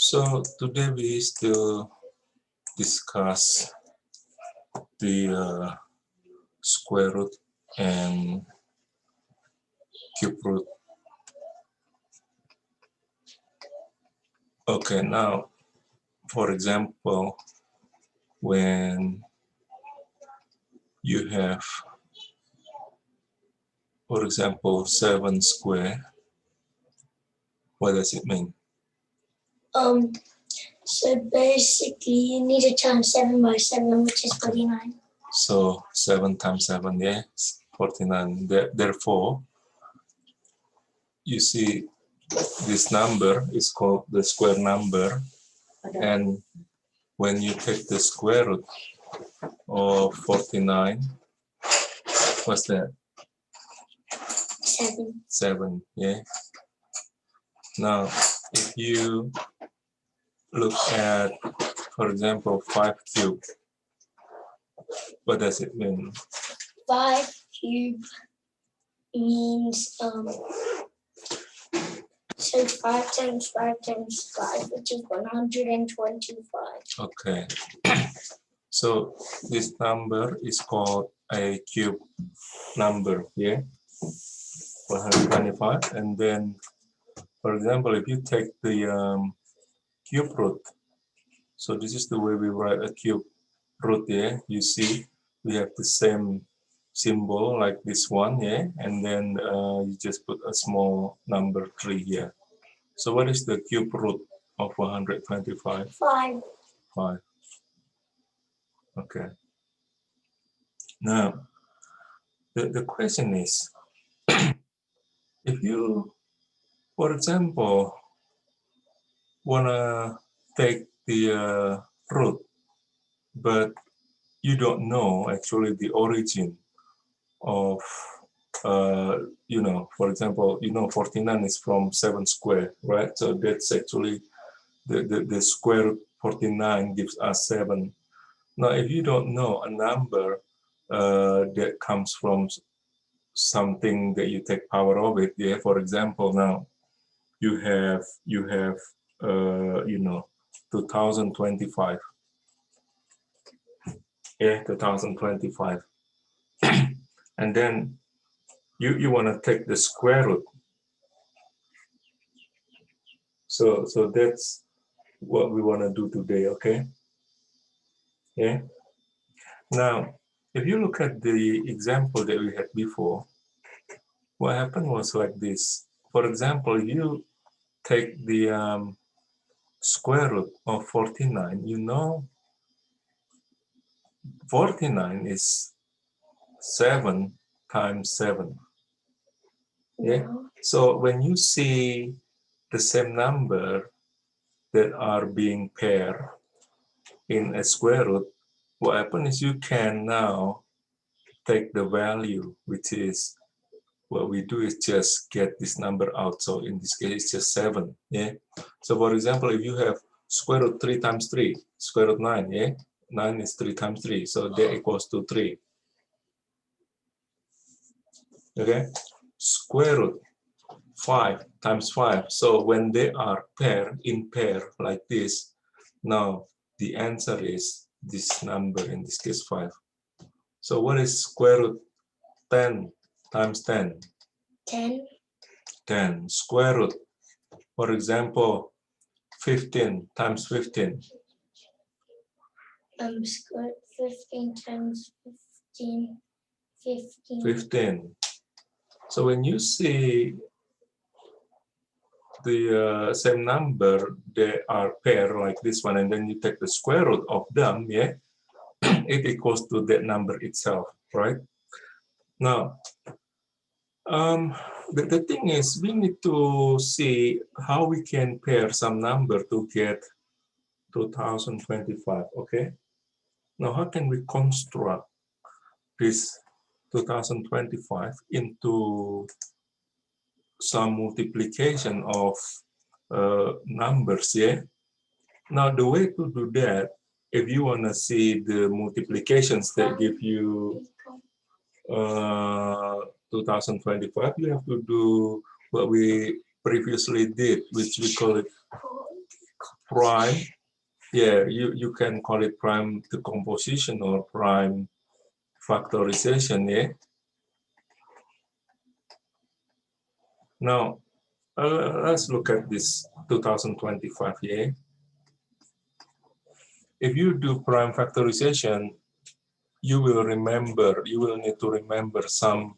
So today we still discuss the square root and cube root. Okay, now for example, when you have, for example, 7 square, what does it mean? So basically you need to turn 7 by 7, which is 49. So 7 times 7, yeah, 49. Therefore, you see this number is called the square number, and when you take the square root of 49, what's that? 7. 7, yeah. Now, if you look at, for example, 5 cube, what does it mean? 5 cube means so 5 times 5 times 5, which is 125. Okay. So this number is called a cube number, yeah, 125. And then, for example, if you take the cube root, so this is the way we write a cube root, yeah. You see, we have the same symbol like this one, yeah, and then you just put a small number 3 here. So what is the cube root of 125? 5. 5. Okay. Now, the question is, if you, for example, want to take the root, but you don't know actually the origin of, for example, 49 is from 7 square, right? So that's actually the square root 49 gives us 7. Now, if you don't know a number that comes from something that you take power of it, yeah. For example, now you have 2025, yeah, 2025, and then you want to take the square root. So that's what we want to do today, okay? Yeah. Now, if you look at the example that we had before, what happened was like this. For example, you take the square root of 49, 49 is 7 times 7. Yeah. So when you see the same number that are being paired in a square root, what happens is you can now take the value, which is what we do is just get this number out. So in this case, it's just 7. Yeah. So for example, if you have square root 3 times 3, square root 9, yeah, 9 is 3 times 3, so that equals to 3. Okay. Square root 5 times 5. So when they are in pair like this, now the answer is this number, in this case 5. So what is square root 10 times 10? 10. 10. Square root, for example, 15 times 15. Square 15 times 15. 15. So when you see the same number, they are paired like this one, and then you take the square root of them, yeah, it equals to that number itself, right? Now, the thing is, we need to see how we can pair some number to get 2025, okay? Now, how can we construct this 2025 into some multiplication of numbers, yeah? Now, the way to do that, if you want to see the multiplications that give you 2025, you have to do what we previously did, which we call it prime. Yeah, you can call it prime decomposition or prime factorization. Yeah. Now let's look at this 2025. Yeah. If you do prime factorization, you will need to remember some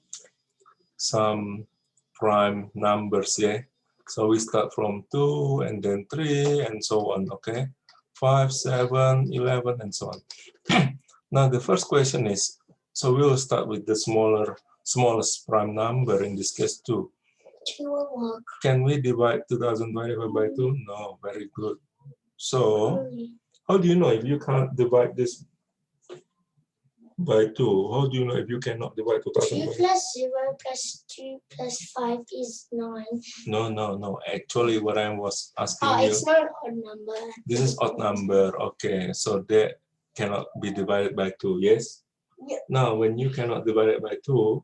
prime numbers. Yeah. So we start from 2 and then 3 and so on. Okay. 5, 7, 11 and so on. Now the first question is, so we will start with the smallest prime number, in this case 2. 2 will work. Can we divide 2025 by 2? No, very good. So how do you know if you can't divide this by 2? How do you know if you cannot divide 2 2025? plus 0 plus 2 plus 5 is 9. No. Actually, what I was asking Oh, you, it's not an odd number. this is odd number. Okay, so that cannot be divided by 2, yes? Yep. Now, when you cannot divide it by 2,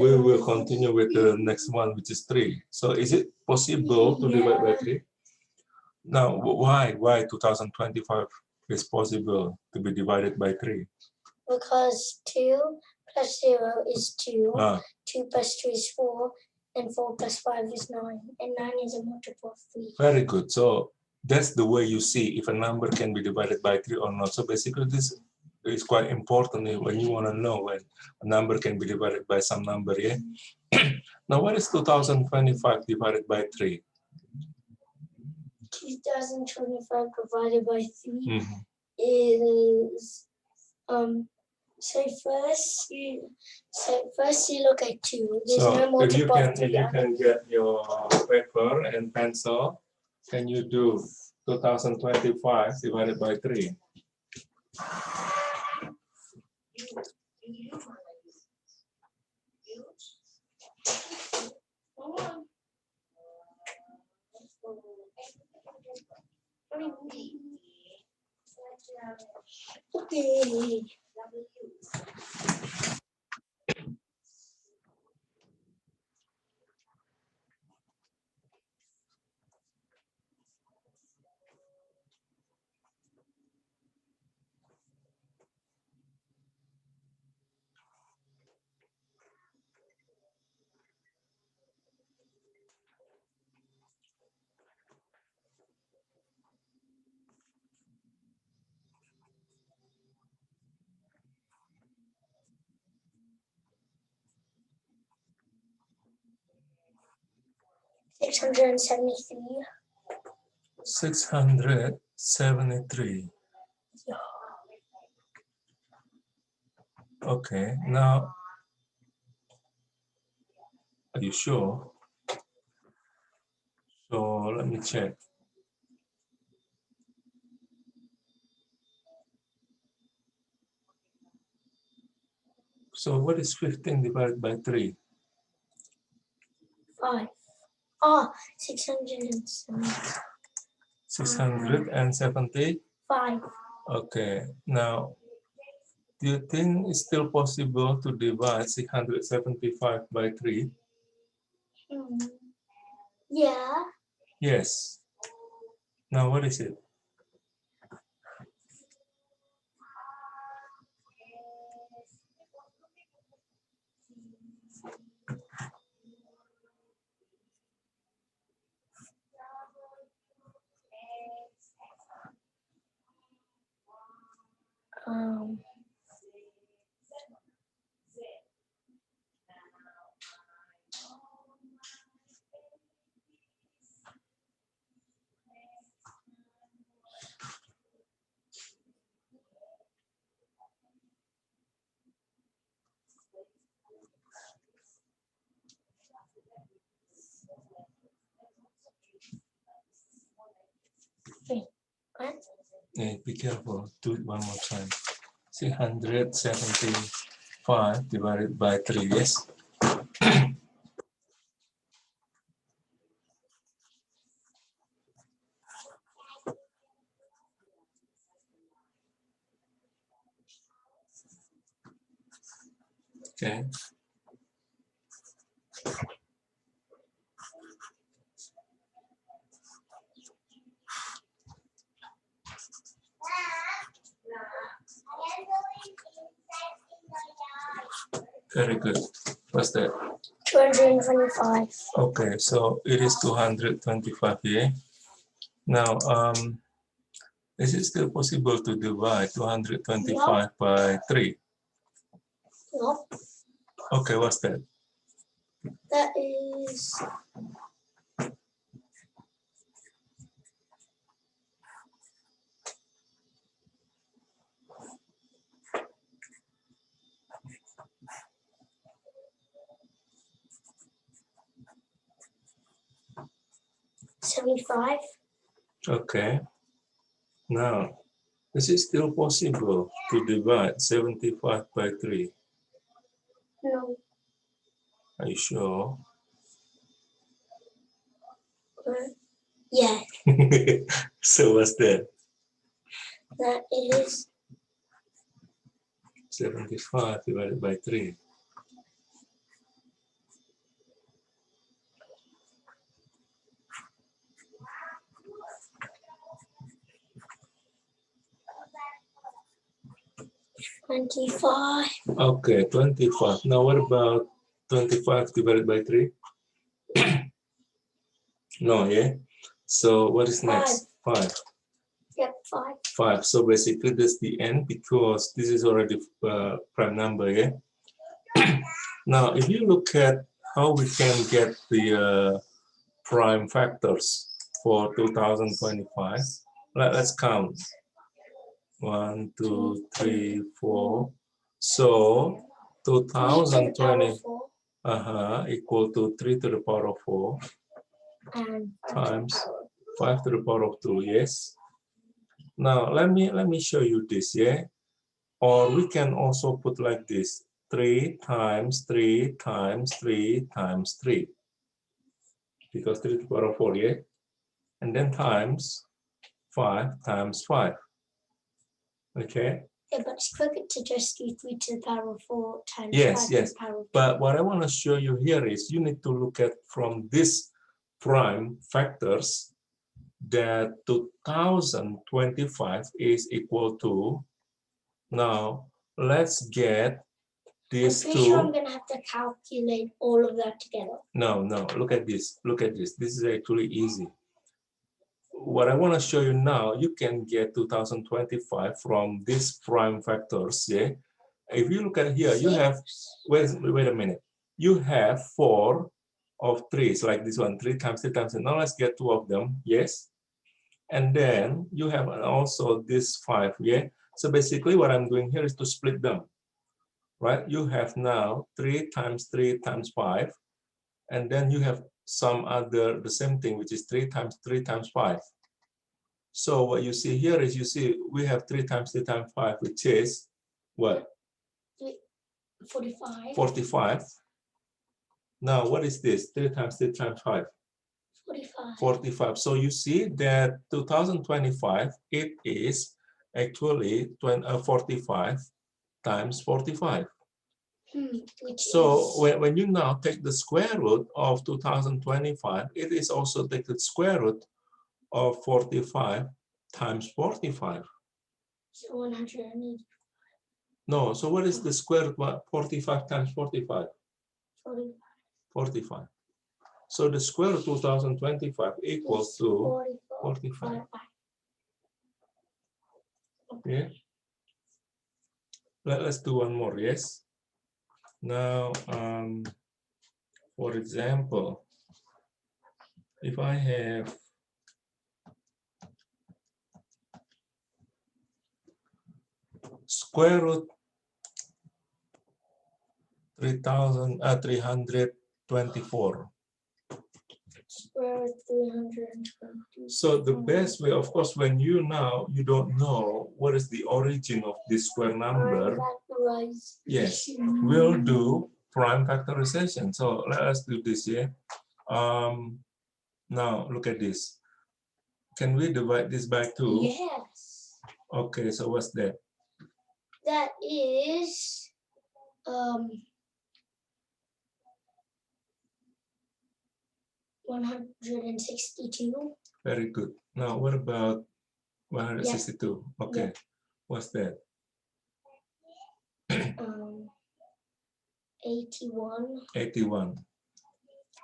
we will continue with the next one, which is 3. So is it possible to divide by 3? Now, why 2025 is possible to be divided by 3? Because 2 plus 0 is 2, 2 plus 2 is 4, and 4 plus 5 is 9, and 9 is a multiple of 3. Very good. So that's the way you see if a number can be divided by 3 or not. So basically this is quite important when you want to know when a number can be divided by some number, yeah? Now what is 2025 divided by 3? 2025 divided by 3 is so first you look at 2. There's so no multiple of 3. If you can get your paper and pencil, can you do 2025 divided by 3? Okay. 673. 673. Okay, now, are you sure? So let me check. So what is 15 divided by 3? 5. Oh, 670. 675. Okay, now, do you think it's still possible to divide 675 by 3? Yeah. Yes. Now, what is it? What? Hey, be careful. Do it one more time. 675 divided by 3, yes? Okay. Very good. What's that? 225. Okay, so it is 225 here. Now, is it still possible to divide 225 by 3? No. Okay, what's that? That is 75. Okay. Now, is it still possible to divide 75 by 3? No. Are you sure? Yeah. So what's that? That is 75 divided by 3. $25. Okay, 25. Now what about 25 divided by 3? No, yeah? So what is next? 5. Yep, 5. 5. So basically that's the end because this is already prime number, yeah? Now, if you look at how we can get the prime factors for 2025, let's count. 1, 2, 3, 4. So 2020 equal to 3 to the power of 4 and times 5 to the power of 2. Yes. Now let me show you this, yeah. Or we can also put like this: 3 times 3 times 3 times 3, because 3 to the power of 4, yeah. And then times 5 times 5. Okay. Yeah, but it's quicker to just do 3 to the power of 4 times 5 Yes, to yes. the power of 2. But what I want to show you here is you need to look at from this prime factors that 2025 is equal to. Now let's get these I'm pretty sure I'm two. going to have to calculate all of that together. No, look at this. Look at this. This is actually easy. What I want to show you now, you can get 2025 from these prime factors. Yeah. If you look at here, you have, wait a minute. You have 4 of 3s, like this one, 3 times 3 times 3. Now let's get 2 of them. Yes. And then you have also this 5. Yeah. So basically what I'm doing here is to split them. Right. You have now 3 times 3 times 5. And then you have some other, the same thing, which is 3 times 3 times 5. So what you see here is, you see we have 3 times 3 times 5, which is what? 45. 45. Now what is this? 3 times 3 times 5? 45. 45. So you see that 2025, it is actually 45 times 45. So when you now take the square root of 2025, it is also take the square root of 45 times 45. So 180. No, so what is the square root of 45 times 45? 45. 45. So the square root of 2025 equals to 45. Yeah. Let's do one more, yes? Now, for example, if I have square root 324. Square root 320. So the best way, of course, when you don't know what is the origin of this square number, yes, we'll do prime factorization. So let us do this here. Now look at this. Can we divide this by 2? Yes. Okay, so what's that? That is 162. Very good. Now what about 162? Yeah. Okay. Yeah. What's that? 81. 81.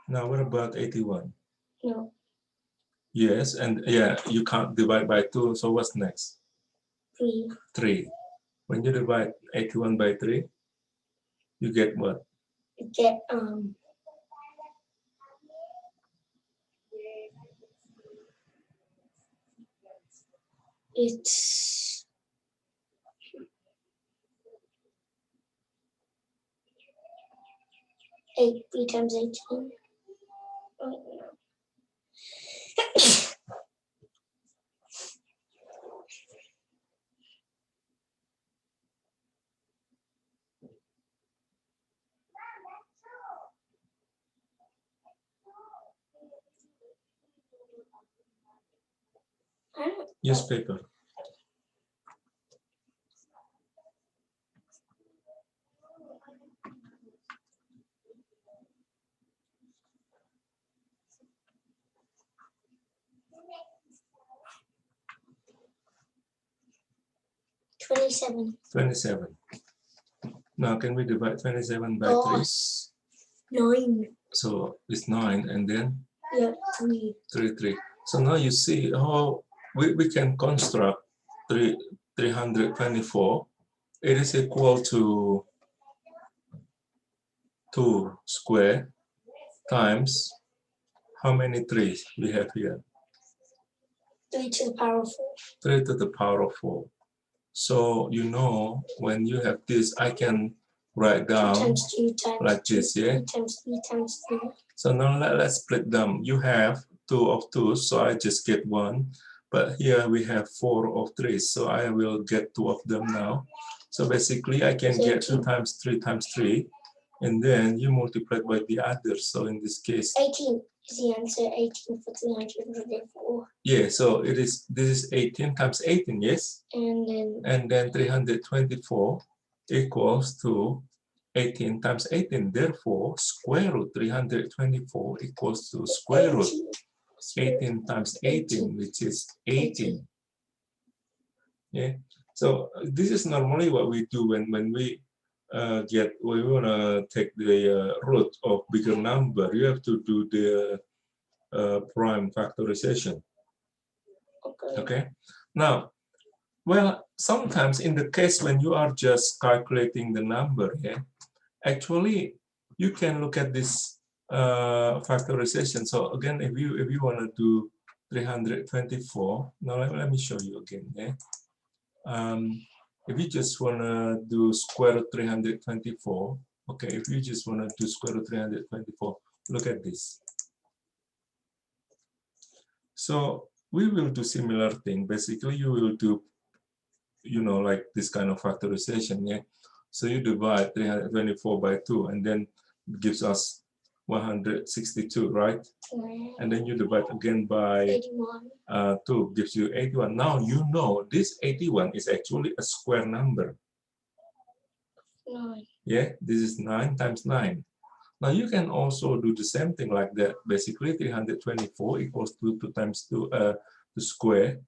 Now what about 81? No. Yes, and yeah, you can't divide by 2, so what's next? 3. 3. When you divide 81 by 3, you get what? You get it's 8. 3 times 18. Oh, no. Newspaper. $27. 27. Now can we divide 27 by 3? 9. So it's 9, and then? Yeah, 3. 3. So now you see how we can construct 324. It is equal to 2 square times how many 3s we have here? 3 to the power of 4. 3 to the power of 4. So you know, when you have this, I can write 2 down times 2 times like 2, this, yeah? 3 times 3 times 3. So now let's split them. You have 2 of 2, so I just get 1. But here we have 4 of 3, so I will get 2 of them now. So basically I can get 2 times 3 times 3, and then you multiply by the others. So in this case, 18 is the answer. 18 for 324. Yeah, so this is 18 times 18, yes? And then 324 equals to 18 times 18. Therefore, square root 324 equals to square root 18 times 18, which is 18. Yeah. So this is normally what we do when we want to take the root of bigger number. You have to do the prime factorization. Okay. Now, well, sometimes in the case when you are just calculating the number, yeah, actually you can look at this factorization. So again, if you want to do 324, now let me show you again. Yeah. If you just want to do square root 324, okay, if you just want to do square root 324, look at this. So we will do similar thing. Basically, you will do, like this kind of factorization, yeah. So you divide 324 by 2, and then it gives us 162, right? And then you divide again by 2, gives you 81. Now you know this 81 is actually a square number. 9. Yeah, this is 9 times 9. Now you can also do the same thing like that. Basically, 324 equals 2 times 2 square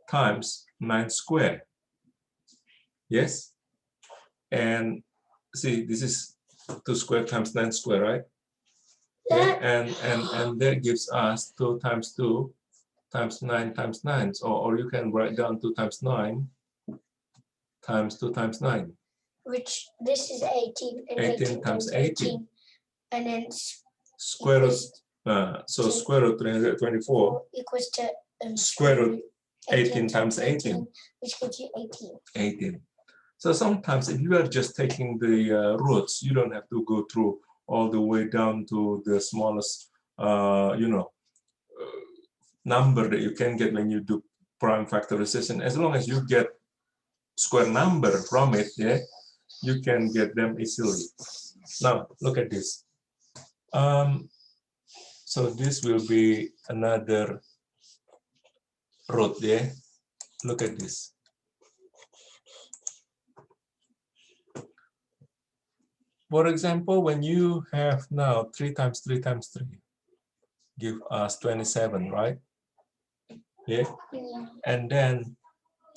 times 9 square. Yes, and see, this is 2 square times 9 square, right? Yeah, and that gives us 2 times 2 times 9 times 9. So, or you can write down 2 times 9 times 2 times 9. Which this is 18 and 18 times 18. And then square root. So square root 324 equals to square root 18 times 18, which gives you 18. 18. So sometimes if you are just taking the roots, you don't have to go through all the way down to the smallest, number that you can get when you do prime factorization. As long as you get square number from it, yeah, you can get them easily. Now look at this. So this will be another root, yeah. Look at this. For example, when you have now 3 times 3 times 3, give us 27, right? Yeah. And then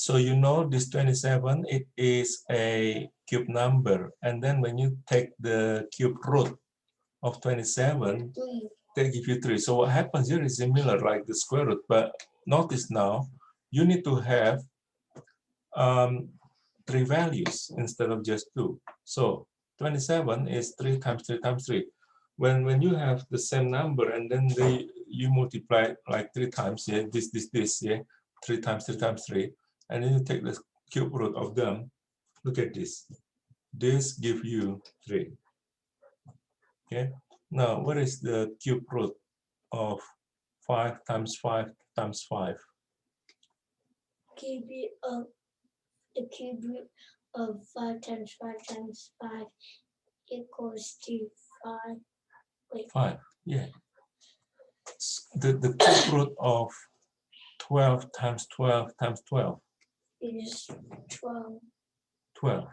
So you know this 27, it is a cube number. And then when you take the cube root of 27, they give you 3. So what happens here is similar like the square root. But notice now, you need to have 3 values instead of just 2. So 27 is 3 times 3 times 3. When you have the same number and then you multiply like 3 times, yeah, this, yeah, 3 times 3 times 3, and then you take the cube root of them. Look at this. This gives you 3. Okay. Now, what is the cube root of 5 times 5 times 5? Cube root of the cube root of 5 times 5 times 5 equals to 5. Wait. 5. Yeah. The cube root of 12 times 12 times 12 is 12. 12.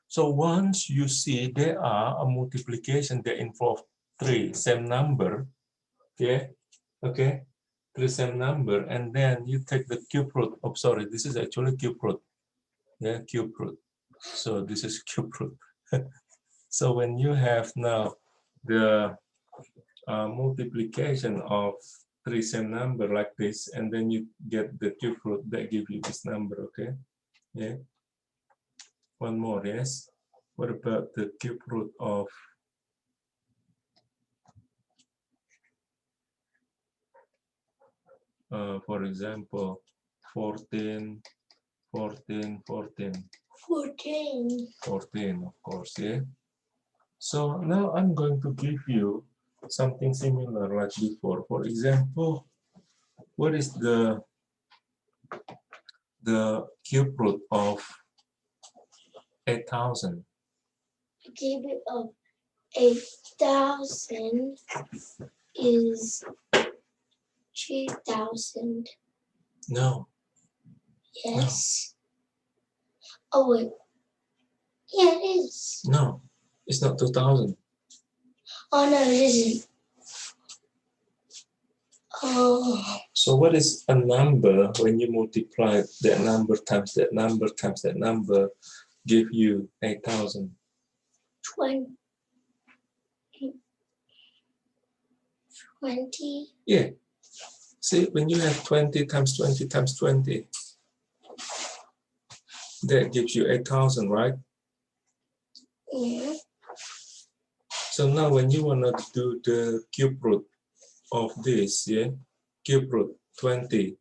So once you see there are a multiplication that involve 3 same number, okay, 3 same number, and then you take the cube root. Oh, sorry, this is actually cube root. Yeah, cube root. So this is cube root. So when you have now the multiplication of 3 same number like this, and then you get the cube root that give you this number, okay? Yeah. One more, yes. What about the cube root of for example, 14, 14, 14. 14. 14, of course, yeah. So now I'm going to give you something similar like before. For example, what is the cube root of 8,000? The cube root of 8,000 is 2,000. No. Yes. No. Oh wait. Yeah, it is. No, it's not 2,000. Oh no, it isn't. Oh. So what is a number when you multiply that number times that number times that number give you 8,000? 20. 20. Yeah. See, when you have 20 times 20 times 20, that gives you 8,000, right? Yeah. So now when you want to do the cube root of this, yeah, cube root 20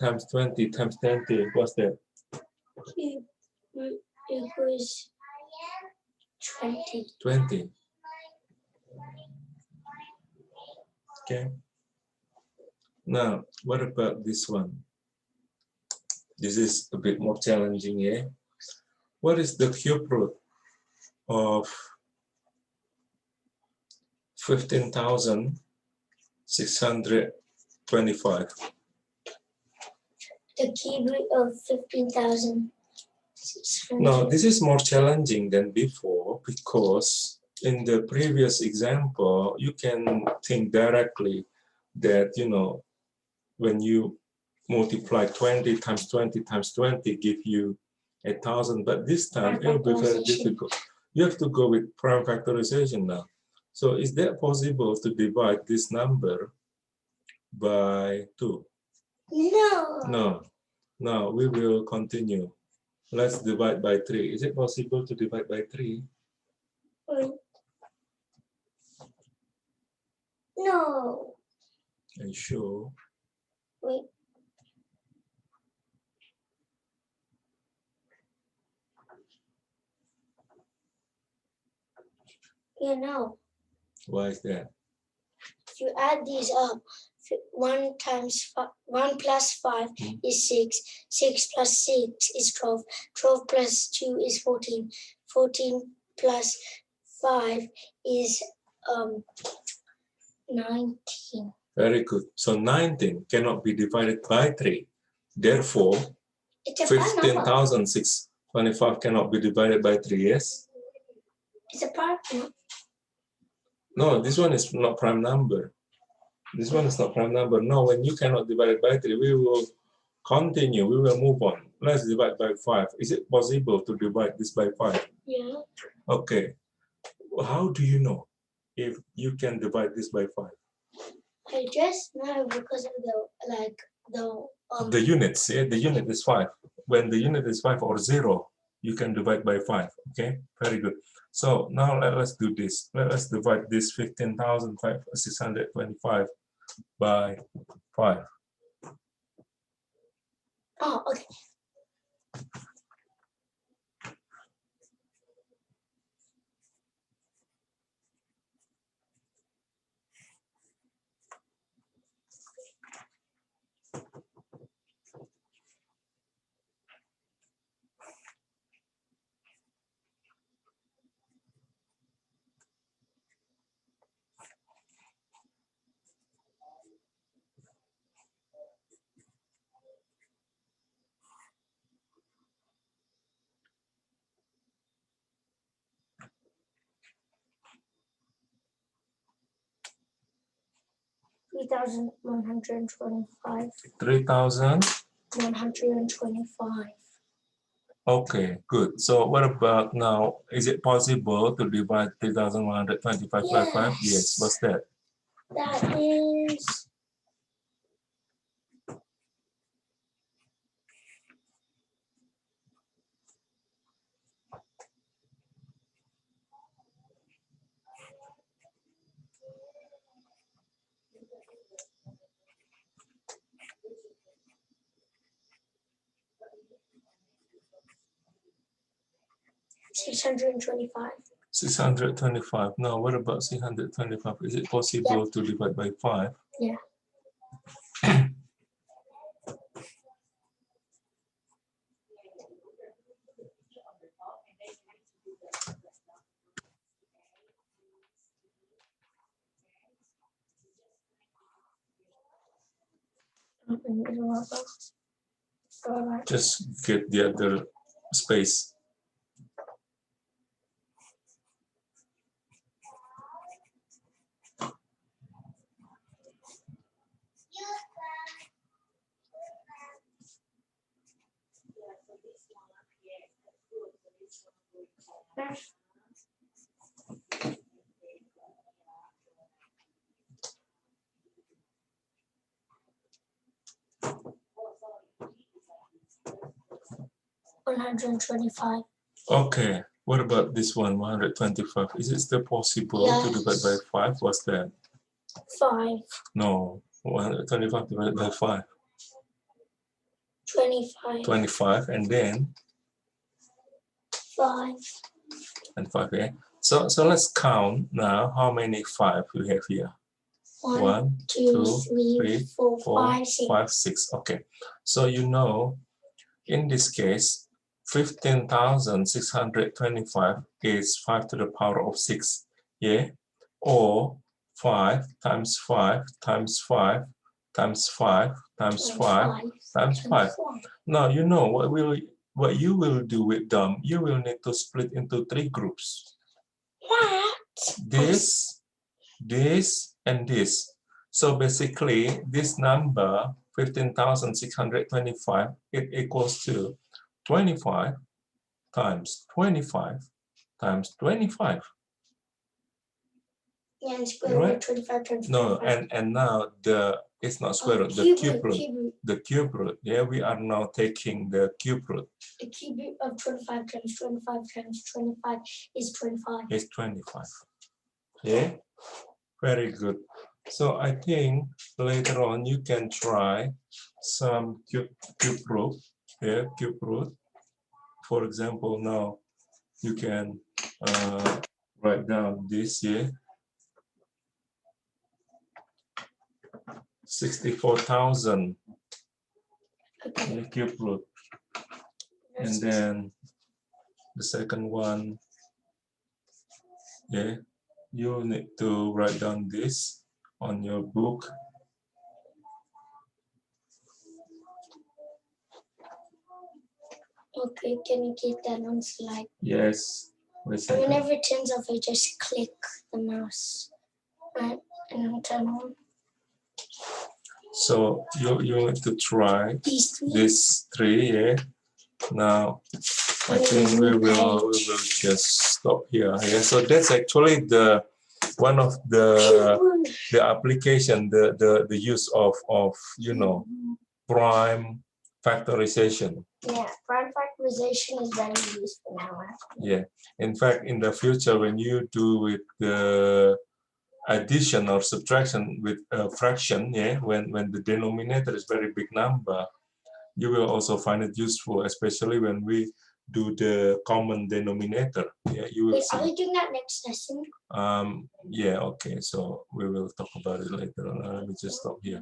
times 20 times 20, what's that? Cube root equals 20. 20. Okay. Now, what about this one? This is a bit more challenging, yeah? What is the cube root of 15,625? The cube root of 15,600. No, this is more challenging than before because in the previous example, you can think directly that, you know, when you multiply 20 times 20 times 20 give you 8,000, but this time it will be very difficult. You have to go with prime factorization now. So is that possible to divide this number by 2? No. No. Now we will continue. Let's divide by 3. Is it possible to divide by 3? No. Are you sure? Wait. Yeah, no. Why is that? If you add these up, 1 plus 5 is 6. 6 plus 6 is 12. 12 plus 2 is 14. 14 plus 5 is 19. Very good. So 19 cannot be divided by 3. Therefore, 15,625 cannot be divided by 3, yes? It's a prime number. No, this one is not prime number. This one is not prime number. No, when you cannot divide it by 3, we will Continue. We will move on. Let's divide by 5. Is it possible to divide this by 5? Yeah. Okay. How do you know if you can divide this by 5? I just know because of the units. Yeah, the unit is 5. When the unit is 5 or 0, you can divide by 5. Okay, very good. So now let's do this. Let us divide this 15,625 by 5. Oh, okay. 3,125. 3,125. Okay, good. So what about now? Is it possible to divide 3,125 by 5? Yes. What's that? That is 625. 625. Now, what about 625? Is it possible to divide by 5? Yeah. Just get the other space. $125. Okay, what about this one, 125? Is it still possible to divide by 5? What's that? 5. No, 125 divided by 5. 25. 25, and then 5. and 5, yeah. So let's count now how many 5 we have here. 1, 2, 3, 4, 5, 6. Okay, so you know, in this case, 15,625 is 5 to the power of 6, yeah? Or 5 times 5 times 5 times 5 times 5 times 5. Now, you know what you will do with them, you will need to split into 3 groups. What? This, and this. So basically, this number, 15,625, it equals to 25 times 25 times 25. Yeah, and square root 25 times 25. No, and now it's not square root, the cube root. The cube root. Yeah, we are now taking the cube root. The cube root of 25 times 25 times 25 is 25. It's 25. Yeah, very good. So I think later on you can try some cube root. Yeah, cube root. For example, now you can write down this here. 64,000 in the cube root. And then the second one, yeah, you need to write down this on your book. Okay, can you get that on slide? Yes. So whenever it turns off, I just click the mouse, right, and it'll turn on. So you want to try These three. this 3, yeah. Now I think we will just stop here. Yeah. So that's actually the one of the application, the use of you know, prime factorization. Yeah, prime factorization is very useful now. Yeah. In fact, in the future, when you do with the addition or subtraction with a fraction, yeah, when the denominator is very big number, you will also find it useful, especially when we do the common denominator. Yeah, you will Wait, see. are we doing that next lesson? Yeah, okay, so we will talk about it later. Let me just stop here.